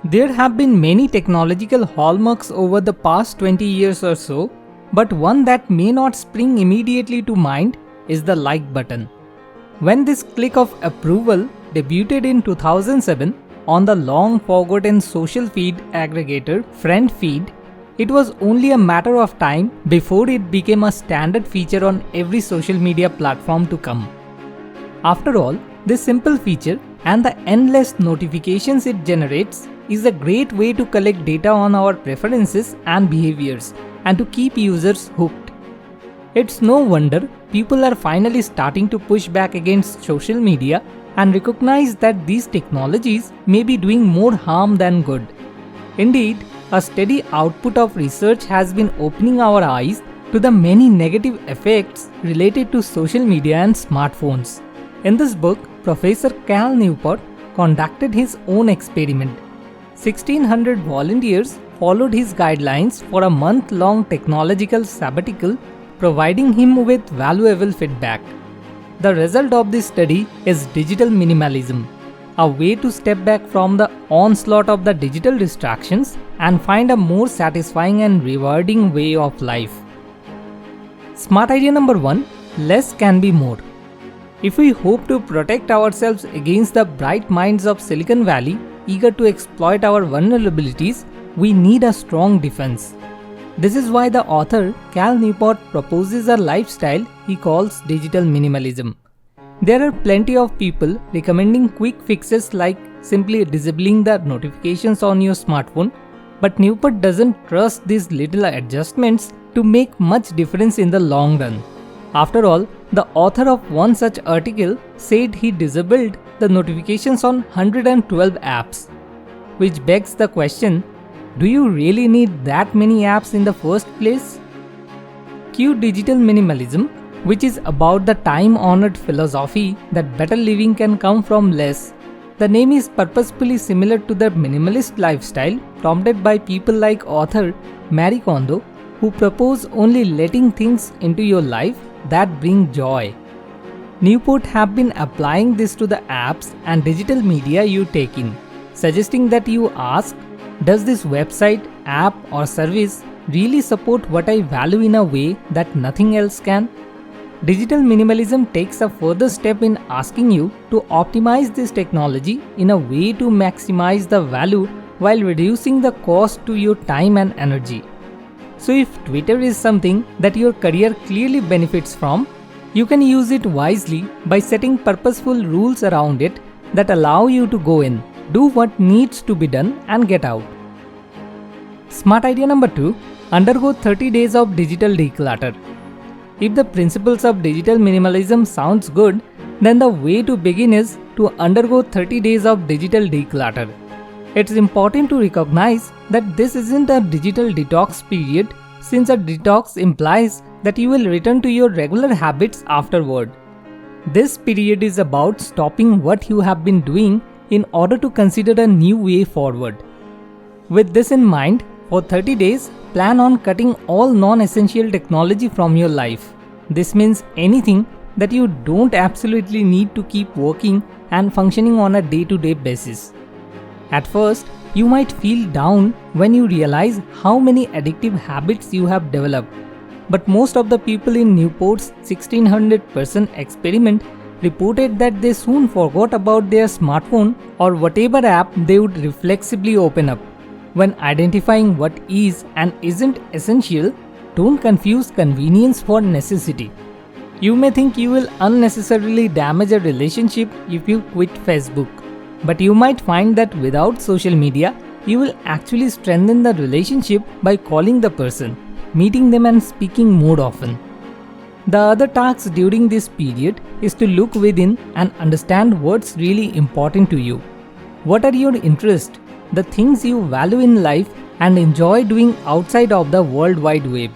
There have been many technological hallmarks over the past 20 years or so, but one that may not spring immediately to mind is the like button. When this click of approval debuted in 2007 on the long forgotten social feed aggregator Friend Feed, it was only a matter of time before it became a standard feature on every social media platform to come. After all, this simple feature and the endless notifications it generates is a great way to collect data on our preferences and behaviors and to keep users hooked. It's no wonder people are finally starting to push back against social media and recognize that these technologies may be doing more harm than good. Indeed, a steady output of research has been opening our eyes to the many negative effects related to social media and smartphones. In this book, Professor Cal Newport conducted his own experiment. 1,600 volunteers followed his guidelines for a month-long technological sabbatical, providing him with valuable feedback. The result of this study is digital minimalism, a way to step back from the onslaught of the digital distractions and find a more satisfying and rewarding way of life. Smart idea number 1: less can be more. If we hope to protect ourselves against the bright minds of Silicon Valley eager to exploit our vulnerabilities, we need a strong defense. This is why the author Cal Newport proposes a lifestyle he calls digital minimalism. There are plenty of people recommending quick fixes like simply disabling the notifications on your smartphone, but Newport doesn't trust these little adjustments to make much difference in the long run. After all, the author of one such article said he disabled the notifications on 112 apps, which begs the question, do you really need that many apps in the first place? Cue digital minimalism, which is about the time-honored philosophy that better living can come from less. The name is purposefully similar to the minimalist lifestyle prompted by people like author Marie Kondo, who propose only letting things into your life that bring joy. Newport have been applying this to the apps and digital media you take in, suggesting that you ask, does this website, app or service really support what I value in a way that nothing else can? Digital minimalism takes a further step in asking you to optimize this technology in a way to maximize the value while reducing the cost to your time and energy. So if Twitter is something that your career clearly benefits from, you can use it wisely by setting purposeful rules around it that allow you to go in, do what needs to be done and get out. Smart idea number 2: undergo 30 days of digital declutter. If the principles of digital minimalism sounds good, then the way to begin is to undergo 30 days of digital declutter. It's important to recognize that this isn't a digital detox period, since a detox implies that you will return to your regular habits afterward. This period is about stopping what you have been doing in order to consider a new way forward. With this in mind, for 30 days, plan on cutting all non-essential technology from your life. This means anything that you don't absolutely need to keep working and functioning on a day-to-day basis. At first, you might feel down when you realize how many addictive habits you have developed. But most of the people in Newport's 1,600-person experiment reported that they soon forgot about their smartphone or whatever app they would reflexively open up. When identifying what is and isn't essential, don't confuse convenience for necessity. You may think you will unnecessarily damage a relationship if you quit Facebook, but you might find that without social media, you will actually strengthen the relationship by calling the person, meeting them and speaking more often. The other task during this period is to look within and understand what's really important to you. What are your interests, the things you value in life and enjoy doing outside of the World Wide Web?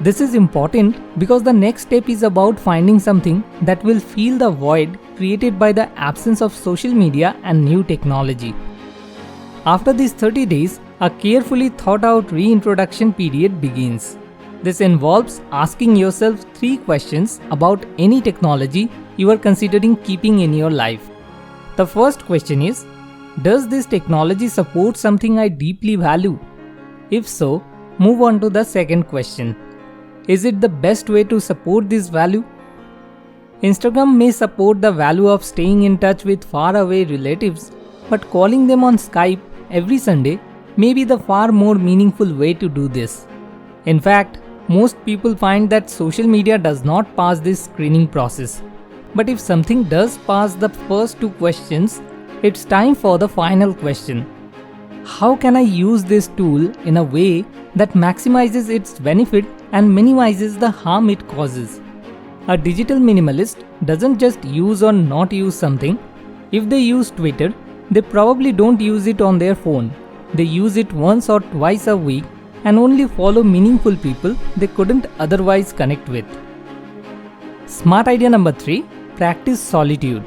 This is important because the next step is about finding something that will fill the void created by the absence of social media and new technology. After these 30 days, a carefully thought out reintroduction period begins. This involves asking yourself 3 questions about any technology you are considering keeping in your life. The first question is, Does this technology support something I deeply value? If so, move on to the second question. Is it the best way to support this value? Instagram may support the value of staying in touch with faraway relatives, but calling them on Skype every Sunday may be the far more meaningful way to do this. In fact, most people find that social media does not pass this screening process. But if something does pass the first two questions, it's time for the final question. How can I use this tool in a way that maximizes its benefit and minimizes the harm it causes? A digital minimalist doesn't just use or not use something. If they use Twitter, they probably don't use it on their phone. They use it once or twice a week and only follow meaningful people they couldn't otherwise connect with. Smart idea number 3. Practice solitude.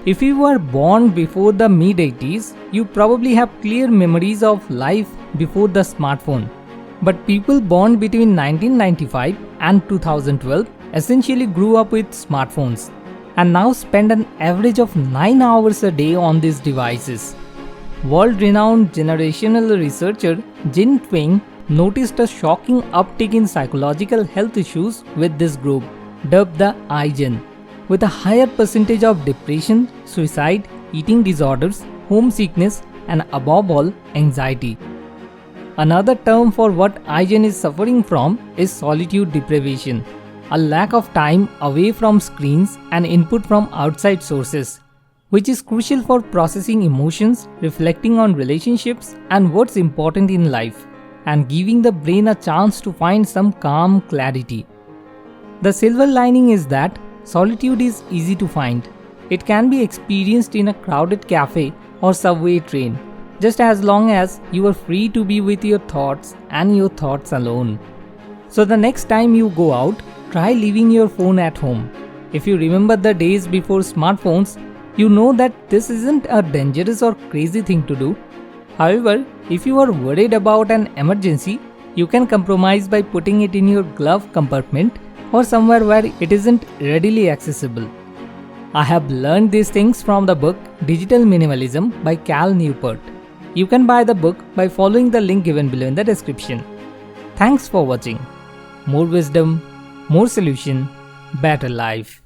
If you were born before the mid-80s, you probably have clear memories of life before the smartphone. But people born between 1995 and 2012 essentially grew up with smartphones and now spend an average of 9 hours a day on these devices. World-renowned generational researcher Jin Twing noticed a shocking uptick in psychological health issues with this group, dubbed the iGen, with a higher percentage of depression, suicide, eating disorders, homesickness, and above all, anxiety. Another term for what iGen is suffering from is solitude deprivation, a lack of time away from screens and input from outside sources, which is crucial for processing emotions, reflecting on relationships and what's important in life, and giving the brain a chance to find some calm clarity. The silver lining is that solitude is easy to find. It can be experienced in a crowded cafe or subway train, just as long as you are free to be with your thoughts and your thoughts alone. So the next time you go out, try leaving your phone at home. If you remember the days before smartphones, you know that this isn't a dangerous or crazy thing to do. However, if you are worried about an emergency, you can compromise by putting it in your glove compartment or somewhere where it isn't readily accessible. I have learned these things from the book Digital Minimalism by Cal Newport. You can buy the book by following the link given below in the description. Thanks for watching. More wisdom, more solution, better life.